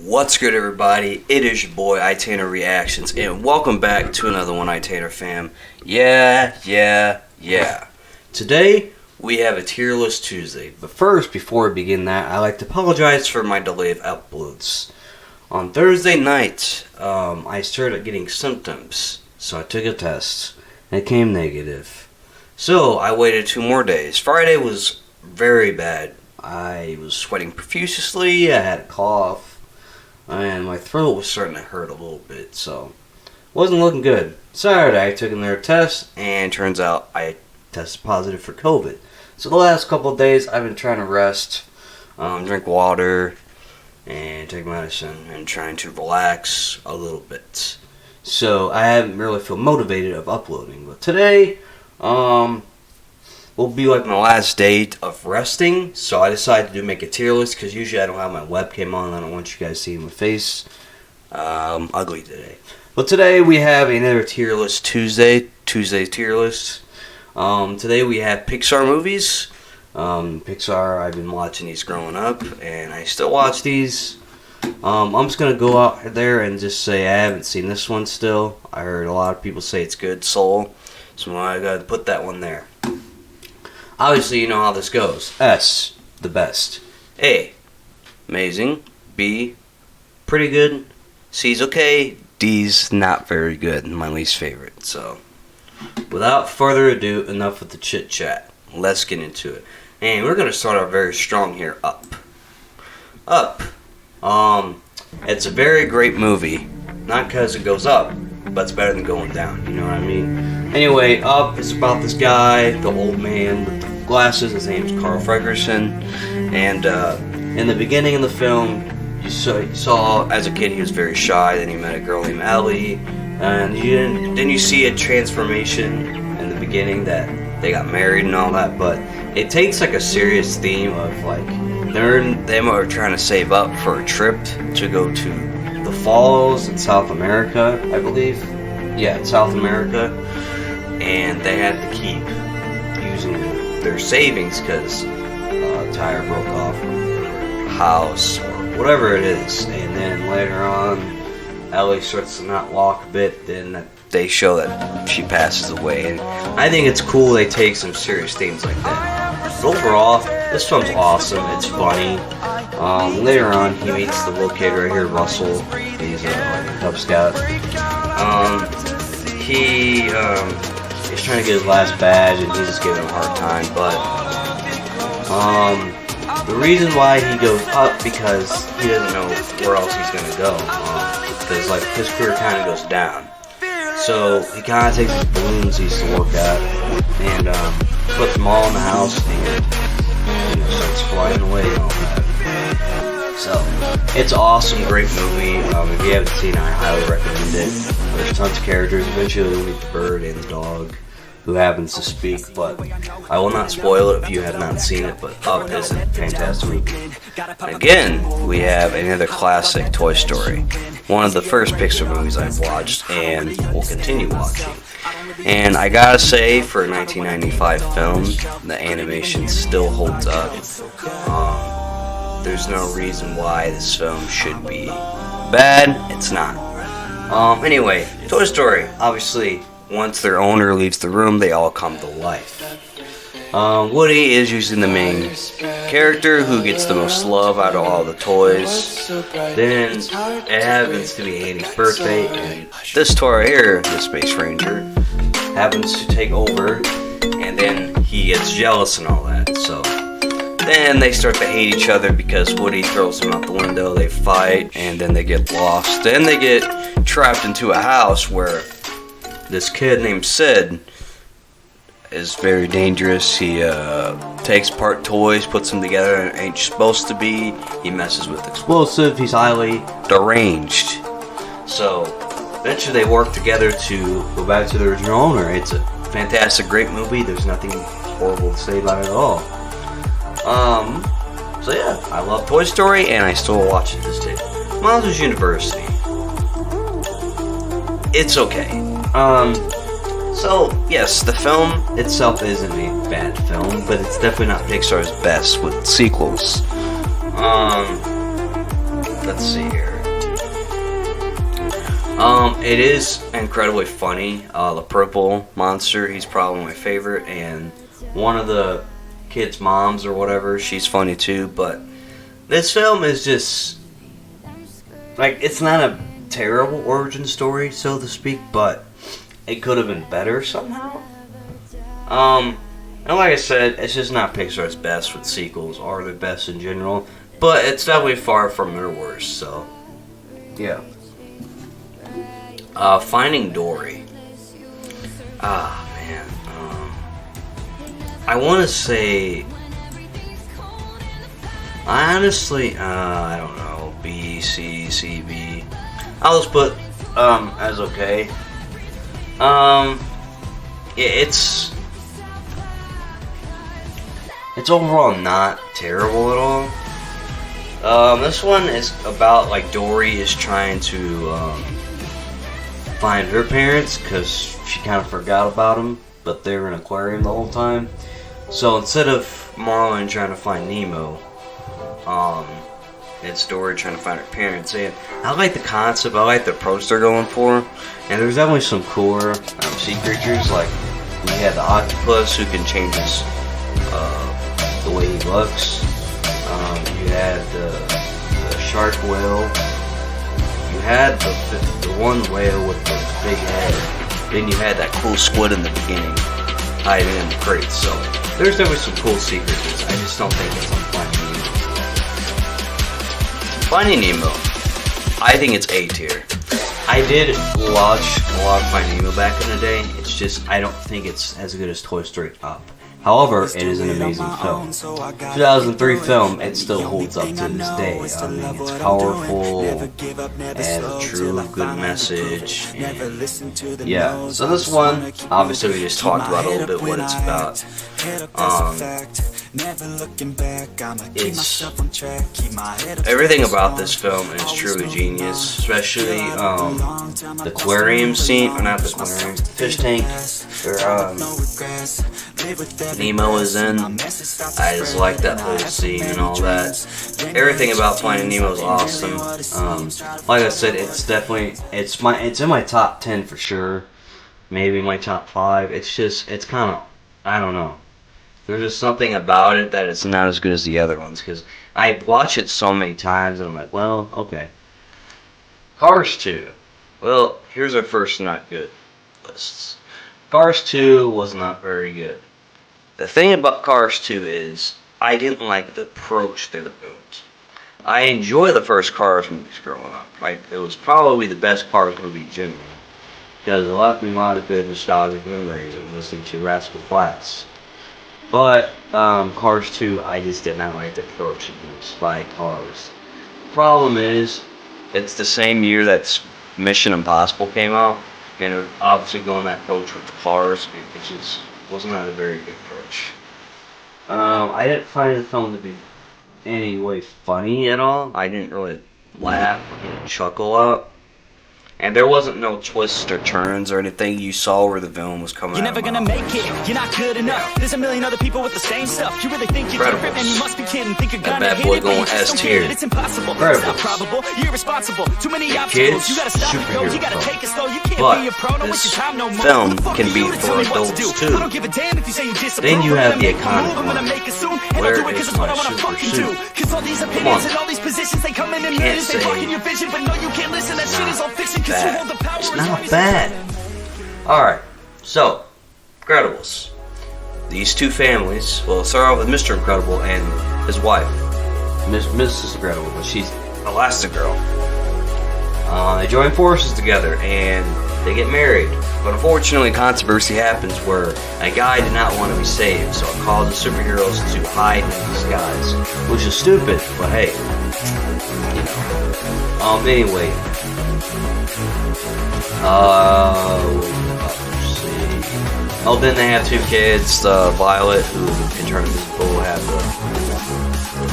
What's good, everybody? It is your boy Itaner Reactions, and welcome back to another one, Itaner fam. Yeah. Today we have a Tierlist Tuesday, but first, before we begin that, I'd like to apologize for my delay of uploads. On Thursday night, I started getting symptoms, so I took a test, and it came negative. So I waited 2 more days. Friday was very bad. I was sweating profusely, I had a cough, and my throat was starting to hurt a little bit, so wasn't looking good. Saturday, I took another test, and turns out I tested positive for COVID. So the last couple of days, I've been trying to rest, drink water, and take medicine, and trying to relax a little bit. So I haven't really feel motivated of uploading, but today, will be like my last day of resting, so I decided to make a tier list because usually I don't have my webcam on. I don't want you guys seeing my face. Ugly today. But today we have another tier list Tuesday tier list. Today we have Pixar movies. Pixar, I've been watching these growing up, and I still watch these. I'm just going to go out there and just say I haven't seen this one still. I heard a lot of people say it's good, Soul. So I got to put that one there. Obviously, you know how this goes. S, the best. A, amazing. B, pretty good. C's okay. D's not very good. My least favorite. So, without further ado, enough with the chit chat. Let's get into it. And we're going to start out very strong here. Up. It's a very great movie. Not because it goes up, but it's better than going down. You know what I mean? Anyway, Up is about this guy, the old man with the glasses. His name's Carl Ferguson, and in the beginning of the film, you saw as a kid he was very shy. Then he met a girl named Ellie, and then you see a transformation in the beginning that they got married and all that. But it takes like a serious theme of like them are trying to save up for a trip to go to the falls in South America, I believe. Yeah, South America. And they had to keep using their savings because a tire broke off or house or whatever it is. And then later on, Ellie starts to not walk a bit. Then they show that she passes away. And I think it's cool they take some serious themes like that. But overall, this film's awesome. It's funny. Later on, he meets the little kid right here, Russell. He's a Cub Scout. He's trying to get his last badge, and he's just giving him a hard time. But the reason why he goes up because he doesn't know where else he's gonna go. Because like his career kind of goes down. So he kind of takes his balloons he used to work at and puts them all in the house and starts flying away and all that. So it's awesome, great movie. If you haven't seen it, I highly recommend it. There's tons of characters. Eventually we'll meet the bird and the dog who happens to speak, but I will not spoil it if you have not seen it. But Up is a fantastic movie. Again, we have another classic, Toy Story. One of the first Pixar movies I've watched and will continue watching. And I gotta say, for a 1995 film, the animation still holds up. There's no reason why this film should be bad. It's not. Anyway, Toy Story. Obviously, once their owner leaves the room, they all come to life. Woody is usually the main character who gets the most love out of all the toys. Then it happens to be Andy's birthday, and this toy right here, the Space Ranger, happens to take over, and then he gets jealous and all that. So then they start to hate each other because Woody throws him out the window, they fight, and then they get lost. Then they get trapped into a house where this kid named Sid is very dangerous. He takes apart toys, puts them together, and ain't supposed to be. He messes with explosive. He's highly deranged. So eventually they work together to go back to the original owner. It's a fantastic, great movie. There's nothing horrible to say about it at all. So yeah, I love Toy Story, and I still watch it this day. Monsters University. It's okay. So yes, the film itself isn't a bad film, but it's definitely not Pixar's best with sequels. Let's see here. It is incredibly funny. The purple monster, he's probably my favorite, and one of the kids' moms or whatever, she's funny too. But this film is just like, it's not a terrible origin story, so to speak, but it could have been better somehow. And like I said, it's just not Pixar's best with sequels or their best in general, but it's definitely far from their worst. So yeah. Finding Dory. Man. I want to say, honestly, I don't know. B, C, C, B. I'll just put as okay. Yeah, it's overall not terrible at all. This one is about, like, Dory is trying to find her parents because she kind of forgot about them, but they were in an aquarium the whole time. So instead of Marlin trying to find Nemo, it's Dory trying to find her parents. And I like the concept, I like the approach they're going for, and there's definitely some cooler sea creatures. Like, we had the octopus who can change his the way he looks. You had the shark whale. You had the one whale with the big head. Then you had that cool squid in the beginning, hiding in the crates. So there's definitely some cool sea creatures. I just don't think it's on Finding Nemo. I think it's A tier. I did watch a lot of Finding Nemo back in the day. It's just, I don't think it's as good as Toy Story Up. However, it is an amazing film. 2003 film, it still holds up to this day. I mean, it's powerful, and a true good message, and yeah. So this one, obviously we just talked about a little bit what it's about. It's everything about this film is truly genius, especially the aquarium scene, or not the aquarium, fish tank, where Nemo is in. I just like that whole scene and all that. Everything about Finding Nemo is awesome. Like I said, it's definitely it's in my top 10 for sure. Maybe my top 5. It's kind of, I don't know. There's just something about it that it's not as good as the other ones, because I watch it so many times and I'm like, well, okay. Cars 2. Well, here's our first not good lists. Cars 2 was not very good. The thing about Cars 2 is, I didn't like the approach to the movies. I enjoy the first Cars movies growing up. Like, it was probably the best Cars movie in general, because it left me a lot of good nostalgic memories of listening to Rascal Flatts. But Cars 2, I just did not like the approach by Cars. Problem is, it's the same year that Mission Impossible came out, and it was obviously going that approach with the Cars, it just was not a very good approach. I didn't find the film to be any way funny at all. I didn't really laugh or chuckle up. And there wasn't no twists or turns or anything. You saw where the villain was coming. You're never gonna make it. You're not good enough. There's a million other people with the same stuff. You really think you're different, and you must be kidding. Think you're gonna hit it, going S tier. It's impossible. It's not probable. You're irresponsible. Too many obstacles. You gotta stop and go. You gotta take it slow. You can't be a pro. Don't waste your time no more. Film can be for adults too. Then you have the iconic one. Where is my super suit? Come on. You can't say bad. It's not bad. Alright, so, Incredibles. These two families, well, let's start off with Mr. Incredible and his wife, Mrs. Incredible, but she's Elastigirl. They join forces together and they get married. But unfortunately, controversy happens where a guy did not want to be saved, so it called the superheroes to hide in disguise. Which is stupid, but hey. You know. Anyway. Let's see. Oh, then they have two kids, Violet, who can turn invisible, have the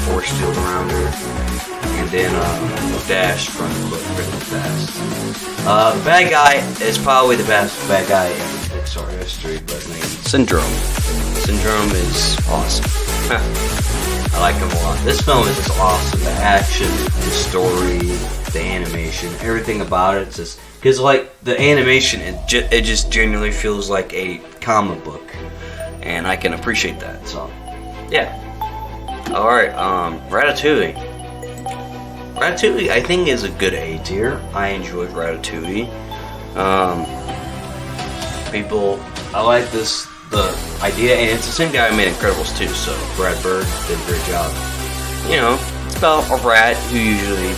force field around her, and then Dash from Critical Fast. The bad guy is probably the best bad guy in Pixar history, but named Syndrome. Syndrome is awesome. I like him a lot. This film is just awesome. The action, the story, the animation, everything about it. It's just because like the animation, it just genuinely feels like a comic book, and I can appreciate that. So yeah. All right, Ratatouille. Ratatouille, I think, is a good A tier. I enjoyed Ratatouille. I like the idea, and it's the same guy who made Incredibles too. So Brad Bird did a great job. You know, it's about a rat who usually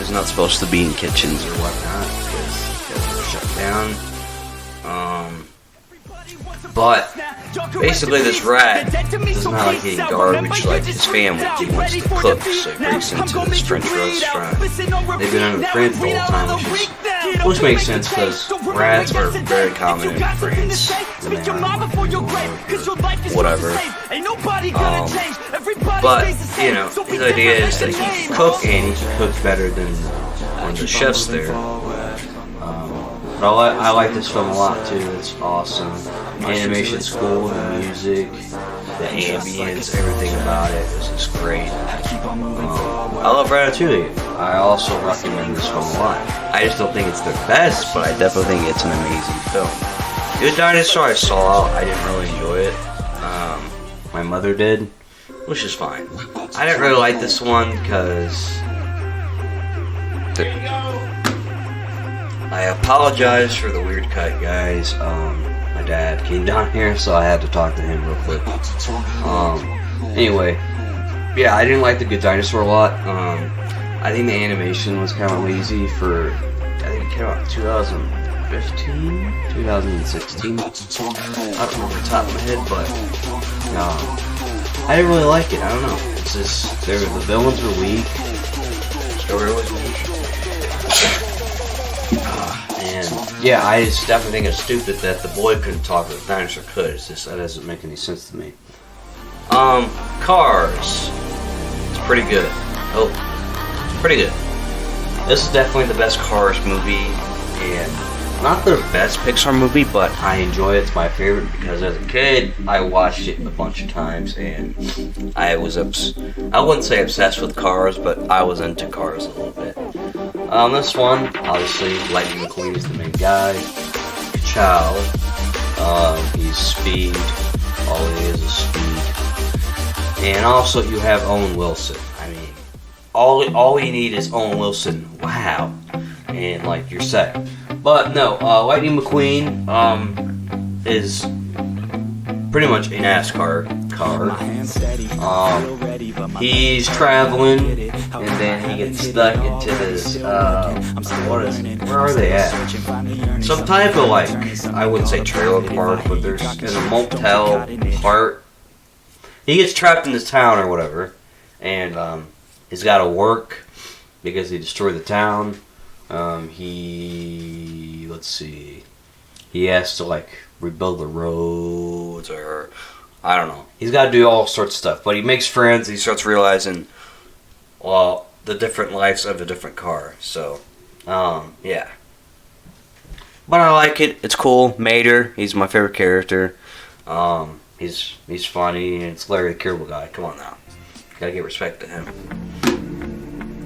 is not supposed to be in kitchens or whatnot because they're shut down. But basically, this rat does not like eating garbage like his family. He wants to cook, so he breaks into this French restaurant. They've been under the French the whole time, which makes sense because rats are very common in France. Whatever. But you know, his idea is that he can cook, and he can cook better than the chefs there. But I like this film a lot too. It's awesome. Animation's cool, the music, the ambience, everything about it is just great. I love Ratatouille. I also recommend this film a lot. I just don't think it's the best, but I definitely think it's an amazing film. Good Dinosaur I saw, I didn't really enjoy it. My mother did, which is fine. I didn't really like this one because I apologize for the weird cut, guys. My dad came down here, so I had to talk to him real quick. Anyway, yeah, I didn't like The Good Dinosaur a lot. I think the animation was kind of lazy for, I think it came out in 2015, 2016. I don't know off the top of my head, but I didn't really like it. I don't know. It's just, the villains were weak. Story was weak. And yeah, I just definitely think it's stupid that the boy couldn't talk, but the dinosaur could. It's just, that doesn't make any sense to me. Cars. It's pretty good. Oh, it's pretty good. This is definitely the best Cars movie, and not the best Pixar movie, but I enjoy it. It's my favorite because as a kid, I watched it a bunch of times, and I wouldn't say obsessed with cars, but I was into cars a little bit. This one, obviously, Lightning McQueen is the main guy. Chow, he's speed. All he is speed. And also, you have Owen Wilson. I mean, all you need is Owen Wilson. Wow. And, like, you're set. But, no, Lightning McQueen, is pretty much a NASCAR car. He's traveling, and then he gets stuck into this, where are they at? Some type of, like, I wouldn't say trailer park, but there's in a motel part. He gets trapped in this town or whatever, and, he's got to work because he destroyed the town. Let's see, he has to, like, rebuild the roads, or I don't know. He's got to do all sorts of stuff, but he makes friends. He starts realizing, well, the different lives of a different car. So, yeah. But I like it. It's cool. Mater, he's my favorite character. He's funny, and it's Larry the Cable Guy. Come on now, gotta give respect to him.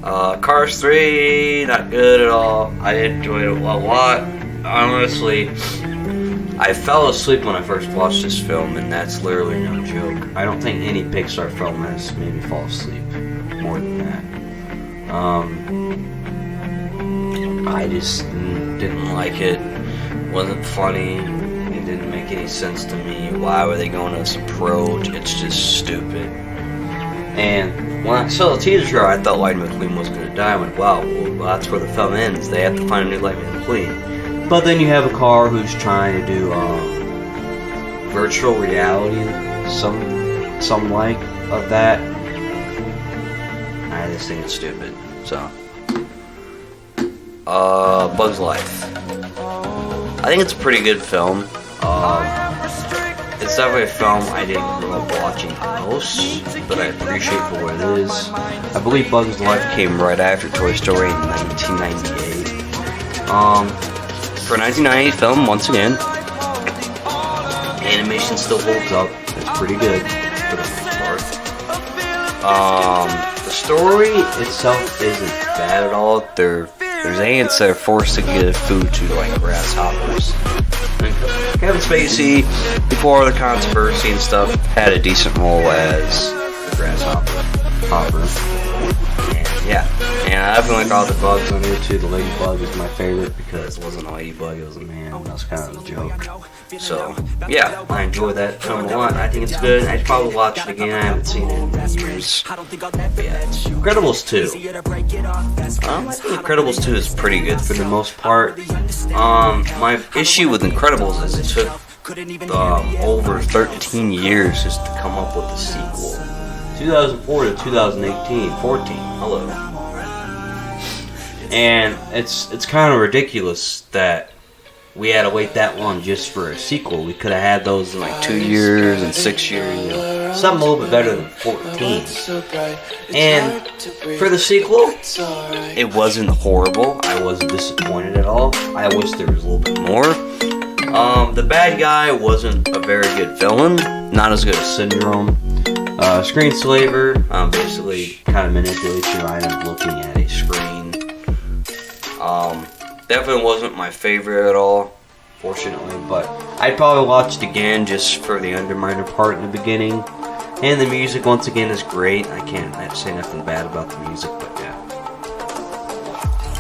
Cars 3, not good at all. I enjoyed it a lot. Honestly, I fell asleep when I first watched this film, and that's literally no joke. I don't think any Pixar film has made me fall asleep more than that. I just didn't like it. It wasn't funny. It didn't make any sense to me. Why were they going this approach? It's just stupid. And when I saw the teaser trailer, I thought Lightning McQueen was going to die. I went, wow, well, that's where the film ends. They have to find a new Lightning McQueen. But then you have a car who's trying to do virtual reality, some like of that. I just think it's stupid. So, Bug's Life. I think it's a pretty good film. It's definitely a film I didn't grow up watching the most, but I appreciate for what it is. I believe Bug's Life came right after Toy Story in 1998. For a 1998 film, once again, animation still holds up. It's pretty good for the most part. The The story itself isn't bad at all. There's ants that are forced to give food to like grasshoppers. Kevin Spacey, before the controversy and stuff, had a decent role as the grasshopper. And yeah, and I definitely like all the bugs on here too. The ladybug is my favorite because it wasn't a ladybug, it was a man. That was kind of a joke. So yeah, I enjoy that film a lot. I think it's good. I'd probably watch it again. I haven't seen it in years. But yeah, Incredibles 2. Incredibles 2 is pretty good for the most part. My issue with Incredibles is it took over 13 years just to come up with a sequel. 2004 to 2018, 14. Hello. And it's kind of ridiculous that we had to wait that long just for a sequel. We could have had those in like 2 years and 6 years. You know, something a little bit better than 14. And for the sequel, it wasn't horrible. I wasn't disappointed at all. I wish there was a little bit more. The bad guy wasn't a very good villain. Not as good as Syndrome. Screenslaver basically kind of manipulates your items looking at a screen. Definitely wasn't my favorite at all, fortunately, but I'd probably watch it again just for the Underminer part in the beginning. And the music, once again, is great. I can't say nothing bad about the music, but yeah.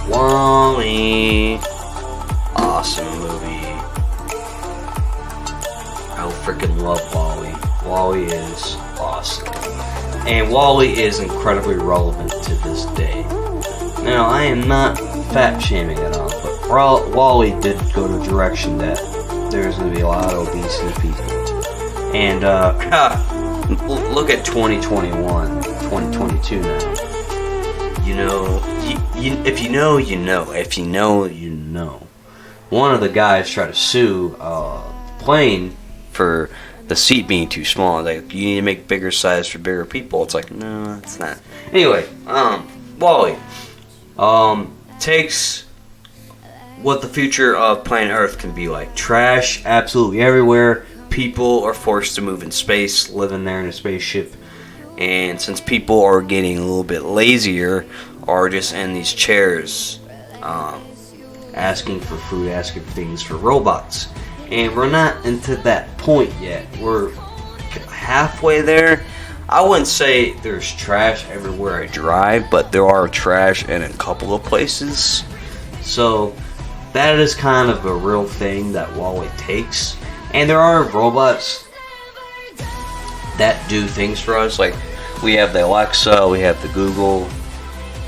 WALL-E. Awesome movie. I freaking love WALL-E. WALL-E is awesome. And WALL-E is incredibly relevant to this day. Now, I am not fat shaming at all, but WALL-E did go to a direction that there's going to be a lot of obesity people. And look at 2021, 2022 now. You know, if you know, you know. If you know, you know. One of the guys tried to sue plane for the seat being too small. Like, you need to make bigger size for bigger people. It's like, no, it's not. Anyway, WALL-E takes what the future of planet Earth can be like. Trash absolutely everywhere. People are forced to move in space, living there in a spaceship. And since people are getting a little bit lazier, are just in these chairs, asking for food, asking for things for robots. And we're not into that point yet. We're halfway there. I wouldn't say there's trash everywhere I drive, but there are trash in a couple of places. So that is kind of a real thing that WALL-E takes. And there are robots that do things for us. Like, we have the Alexa, we have the Google,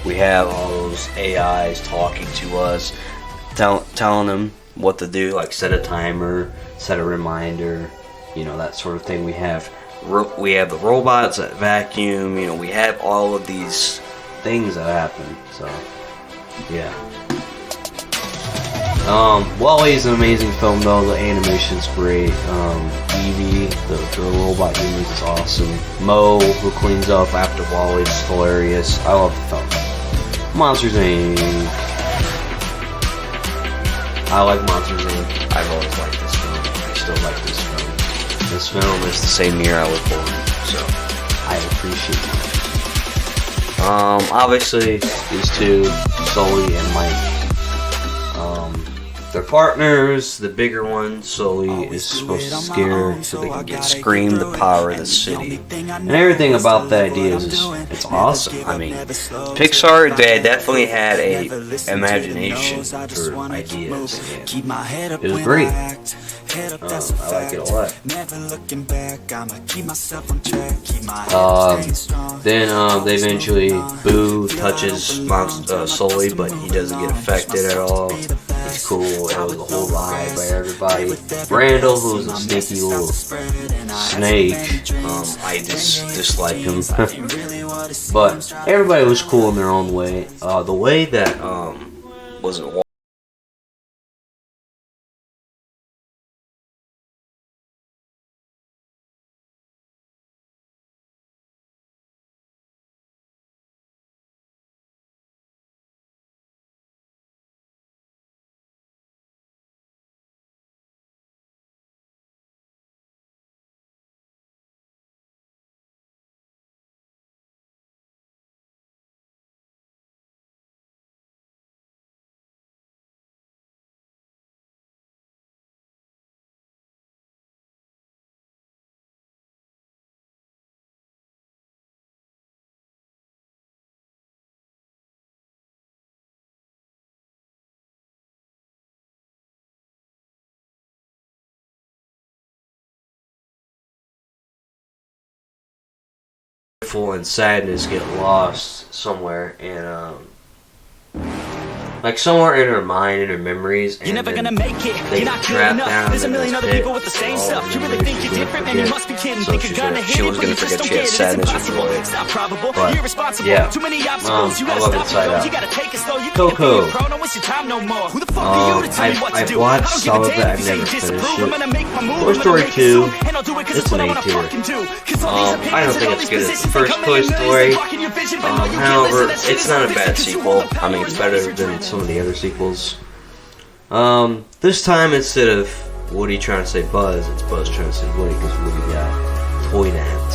we have all those AIs talking to us, telling them what to do, like set a timer, set a reminder, you know, that sort of thing. We have the robots that vacuum, you know, we have all of these things that happen. So yeah, WALL-E is an amazing film though. The animation's great. Evie, the robot humans, is awesome. Mo, who cleans up after WALL-E, is hilarious. I love the film. Monsters Inc. I like Monsters Inc. I've always liked this film. I still like this film. This film is the same year I was born, so I appreciate it. Obviously, these two, Sully and Mike, they're partners. The bigger one, Sully, is supposed to scare so they can get Scream, the power of the city. And everything about the idea is it's awesome. I mean, Pixar, they definitely had a imagination for ideas. It was great. I like it a lot. Then they eventually, Boo touches Sully, but he doesn't get affected at all. He's cool. It was a whole ride by everybody. Randall, who's a sneaky little snake, I just dislike him. But everybody was cool in their own way. The way that was it joyful and sadness get lost somewhere, and like somewhere in her mind, in her memories, and you're never gonna make it. They You're not trap good down enough. There's a in million this other pit. people with the same stuff. You really think you're different, man? You must be kidding. So Think you're gonna hit she it, was but gonna you just forget don't she had get it. It's sadness and impossible. joy. It's not probable. But, You're irresponsible. yeah. Too many obstacles. You I gotta love stop Inside your Out. You gotta take it slow. You So can't cool. be a pro. Don't waste your time no more. Who the fuck are you to tell me what to I've do? watched I don't some of give it. a damn I've if you never say just finished prove. I'm it. gonna make my move. Toy I'm gonna Story make it 2, soon, and I'll do it 'cause it's it's what an I wanna A tier. fucking do. 'Cause all these I don't opinions think and it's all good these as the positions, first they come Toy in millions, Story. they rocking your vision, but no, you can't However, listen. That shit it's is not a stupid, bad 'cause you sequel. want the I power mean, and it's you better always than regret some of the other sequels. This time, instead of Woody trying to say Buzz, it's Buzz trying to say Woody because Woody got toyed at.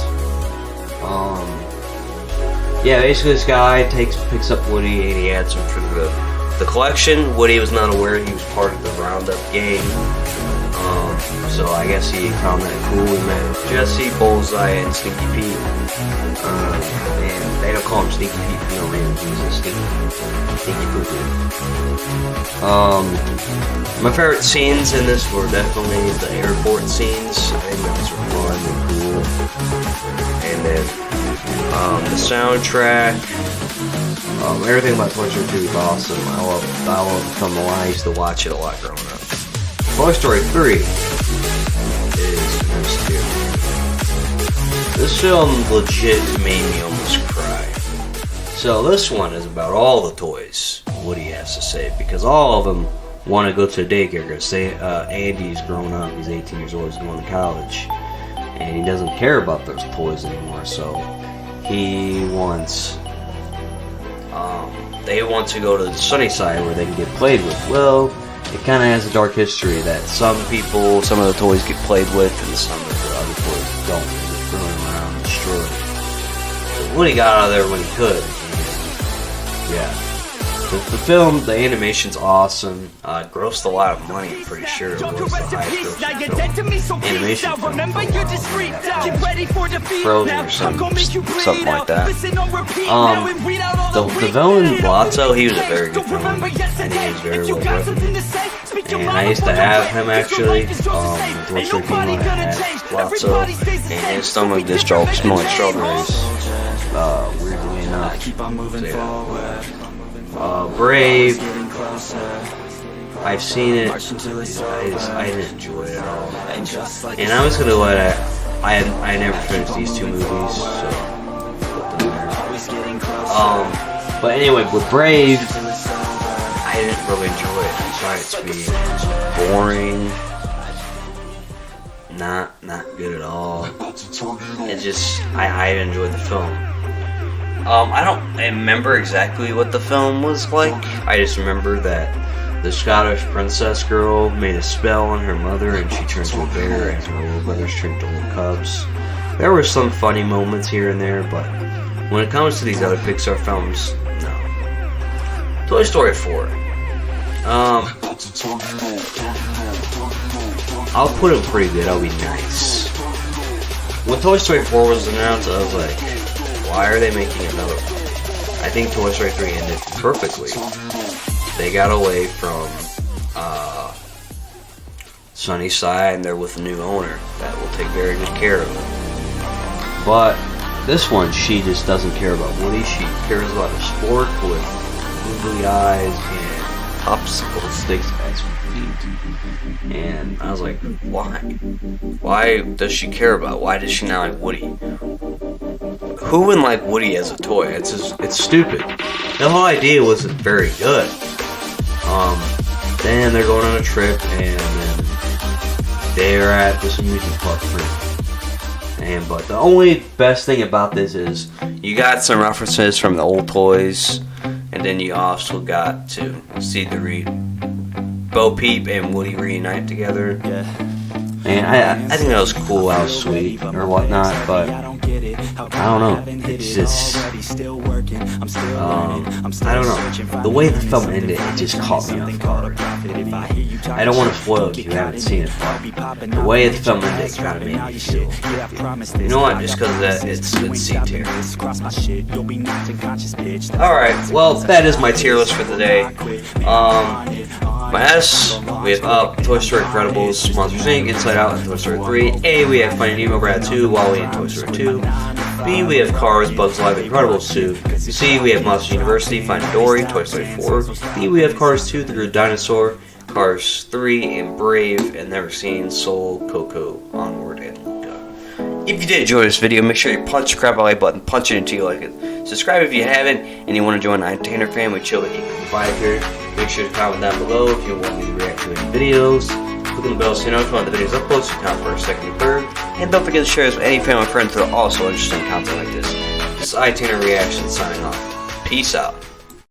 Yeah, basically this guy picks up Woody and he adds him for the collection. Woody was not aware he was part of the Roundup gang. So I guess he found that cool. We met Jesse, Bullseye, and Stinky Pete. And they don't call him Stinky Pete for no reason. He's a stinky poo-poo. My favorite scenes in this were definitely the airport scenes. I think those were fun and cool. And then the soundtrack. Everything about Toy Story 2 is awesome. I love the film a lot. I used to watch it a lot growing up. Toy Story 3 is mysterious. This film legit made me almost cry. So this one is about all the toys Woody has to save, because all of them want to go to daycare because Andy's grown up. He's 18 years old. He's going to college, and he doesn't care about those toys anymore. So he wants. They want to go to the sunny side where they can get played with. Well, it kind of has a dark history that some of the toys get played with, and some of the other toys don't. They're thrown around and destroyed. So Woody got out of there when he could. And, yeah. The film, the animation's awesome. It grossed a lot of money, I'm pretty sure. It was the highest grossing film. Animation film. Frozen or something like that. The villain, Lotso, he was a very good villain. I think he was very well written. And I used to have him actually. The Toy Story team I had Lotso. And his stomach just smelled like strawberries. Weirdly enough. So, yeah. Brave. I've seen it. I didn't enjoy it at all. And I was gonna let it. I never finished these two movies, so put them there. But anyway, with Brave, I didn't really enjoy it. I found it to be boring. Not good at all. It just I enjoyed the film. I don't remember exactly what the film was like. I just remember that the Scottish princess girl made a spell on her mother and she turned to a bear, and her little brothers turned to little cubs. There were some funny moments here and there, but when it comes to these other Pixar films, no. Toy Story 4. I'll put it pretty good. I'll be nice. When Toy Story 4 was announced, I was like, why are they making another one? I think Toy Story 3 ended perfectly. They got away from Sunnyside, and they're with a new owner that will take very good care of them. But this one, she just doesn't care about Woody. She cares about a sport with googly eyes and popsicle sticks as feet. And I was like, why? Why does she care about? Why does she not like Woody? Who wouldn't like Woody as a toy? It's stupid. The whole idea wasn't very good. Then they're going on a trip, and then they're at this amusement park free. But the only best thing about this is you got some references from the old toys, and then you also got to see Bo Peep and Woody reunite together. Yeah. And I think that was cool, that was sweet, or whatnot, but I don't know, it's just, I don't know, the way the film ended, it just caught me off guard. I don't want to spoil it if you haven't seen it, but the way the film ended kind of made me feel, you know what, just because of that, it's C tier. Alright, well, that is my tier list for today. My S, we have Up, Toy Story Incredibles, Monsters Inc., Inside Out, and Toy Story 3. A, we have Finding Nemo, Ratatouille, WALL-E, and Toy Story 2. B, we have Cars, Bugs Life, and Incredibles 2. C, we have Monsters University, Finding Dory, Toy Story 4. D, we have Cars 2, The Good Dinosaur, Cars 3, and Brave, and Never Seen, Soul, Coco, Onward, and Luca. If you did enjoy this video, make sure you punch the crap out of the like button, punch it until you like it. Subscribe if you haven't, and you want to join the Entertainer family, chill with keep the vibe here. Make sure to comment down below if you want me to react to any videos. Click on the bell so you know if you want the videos uploaded so you count for a second and third. And don't forget to share this with any family and friends that are also interested in content like this. This is Entertainer Reaction signing off. Peace out.